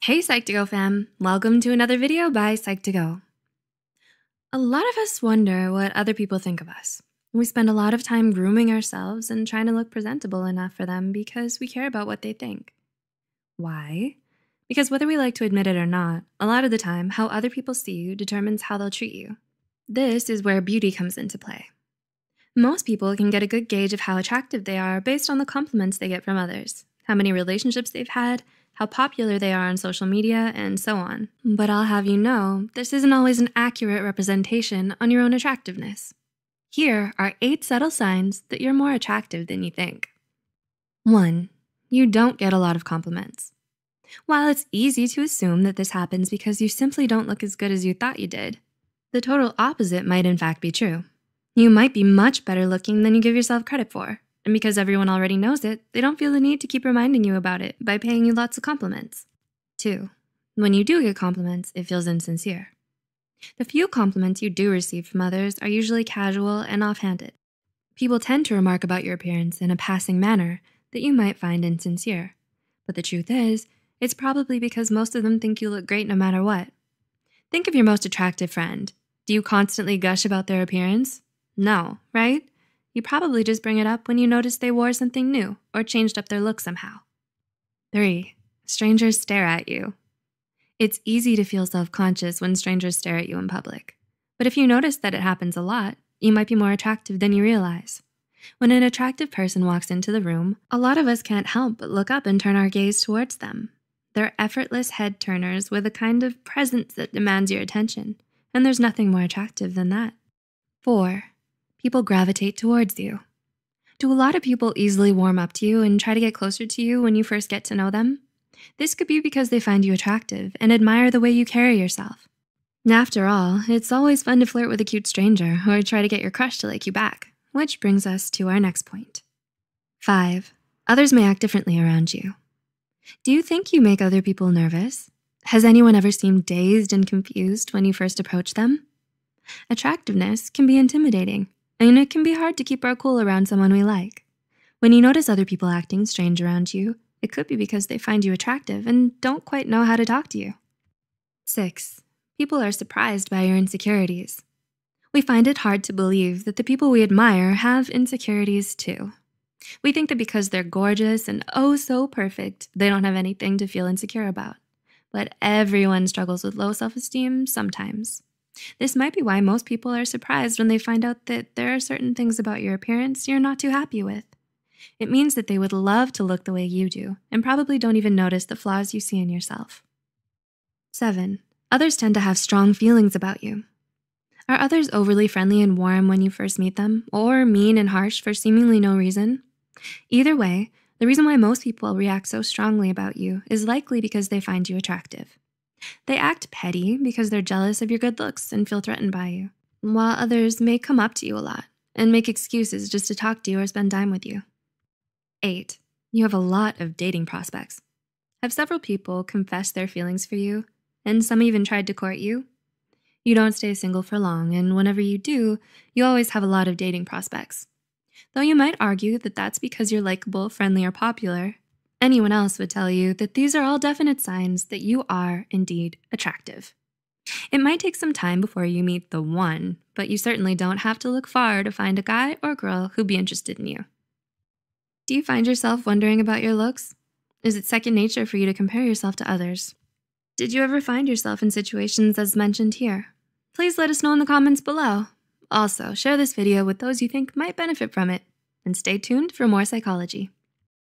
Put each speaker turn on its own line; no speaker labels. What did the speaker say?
Hey Psych2Go fam, welcome to another video by Psych2Go. A lot of us wonder what other people think of us. We spend a lot of time grooming ourselves and trying to look presentable enough for them because we care about what they think. Why? Because whether we like to admit it or not, a lot of the time, how other people see you determines how they'll treat you. This is where beauty comes into play. Most people can get a good gauge of how attractive they are based on the compliments they get from others, how many relationships they've had, how popular they are on social media, and so on. But I'll have you know, this isn't always an accurate representation on your own attractiveness. Here are 8 subtle signs that you're more attractive than you think. 1. You don't get a lot of compliments. While it's easy to assume that this happens because you simply don't look as good as you thought you did, the total opposite might in fact be true. You might be much better looking than you give yourself credit for. And because everyone already knows it, they don't feel the need to keep reminding you about it by paying you lots of compliments. 2. When you do get compliments, it feels insincere. The few compliments you do receive from others are usually casual and offhanded. People tend to remark about your appearance in a passing manner that you might find insincere. But the truth is, it's probably because most of them think you look great no matter what. Think of your most attractive friend. Do you constantly gush about their appearance? No, right? You probably just bring it up when you notice they wore something new or changed up their look somehow. 3. Strangers stare at you. It's easy to feel self-conscious when strangers stare at you in public. But if you notice that it happens a lot, you might be more attractive than you realize. When an attractive person walks into the room, a lot of us can't help but look up and turn our gaze towards them. They're effortless head turners with a kind of presence that demands your attention, and there's nothing more attractive than that. 4. People gravitate towards you. Do a lot of people easily warm up to you and try to get closer to you when you first get to know them? This could be because they find you attractive and admire the way you carry yourself. After all, it's always fun to flirt with a cute stranger or try to get your crush to like you back, which brings us to our next point. 5. Others may act differently around you. Do you think you make other people nervous? Has anyone ever seemed dazed and confused when you first approach them? Attractiveness can be intimidating, and it can be hard to keep our cool around someone we like. When you notice other people acting strange around you, it could be because they find you attractive and don't quite know how to talk to you. 6. People are surprised by your insecurities. We find it hard to believe that the people we admire have insecurities too. We think that because they're gorgeous and oh so perfect, they don't have anything to feel insecure about. But everyone struggles with low self-esteem sometimes. This might be why most people are surprised when they find out that there are certain things about your appearance you're not too happy with. It means that they would love to look the way you do and probably don't even notice the flaws you see in yourself. 7. Others tend to have strong feelings about you. Are others overly friendly and warm when you first meet them, or mean and harsh for seemingly no reason? Either way, the reason why most people react so strongly about you is likely because they find you attractive. They act petty because they're jealous of your good looks and feel threatened by you, while others may come up to you a lot and make excuses just to talk to you or spend time with you. 8. You have a lot of dating prospects. Have several people confessed their feelings for you, and some even tried to court you? You don't stay single for long, and whenever you do, you always have a lot of dating prospects. Though you might argue that that's because you're likable, friendly, or popular, anyone else would tell you that these are all definite signs that you are indeed attractive. It might take some time before you meet the one, but you certainly don't have to look far to find a guy or girl who'd be interested in you. Do you find yourself wondering about your looks? Is it second nature for you to compare yourself to others? Did you ever find yourself in situations as mentioned here? Please let us know in the comments below. Also, share this video with those you think might benefit from it, and stay tuned for more psychology.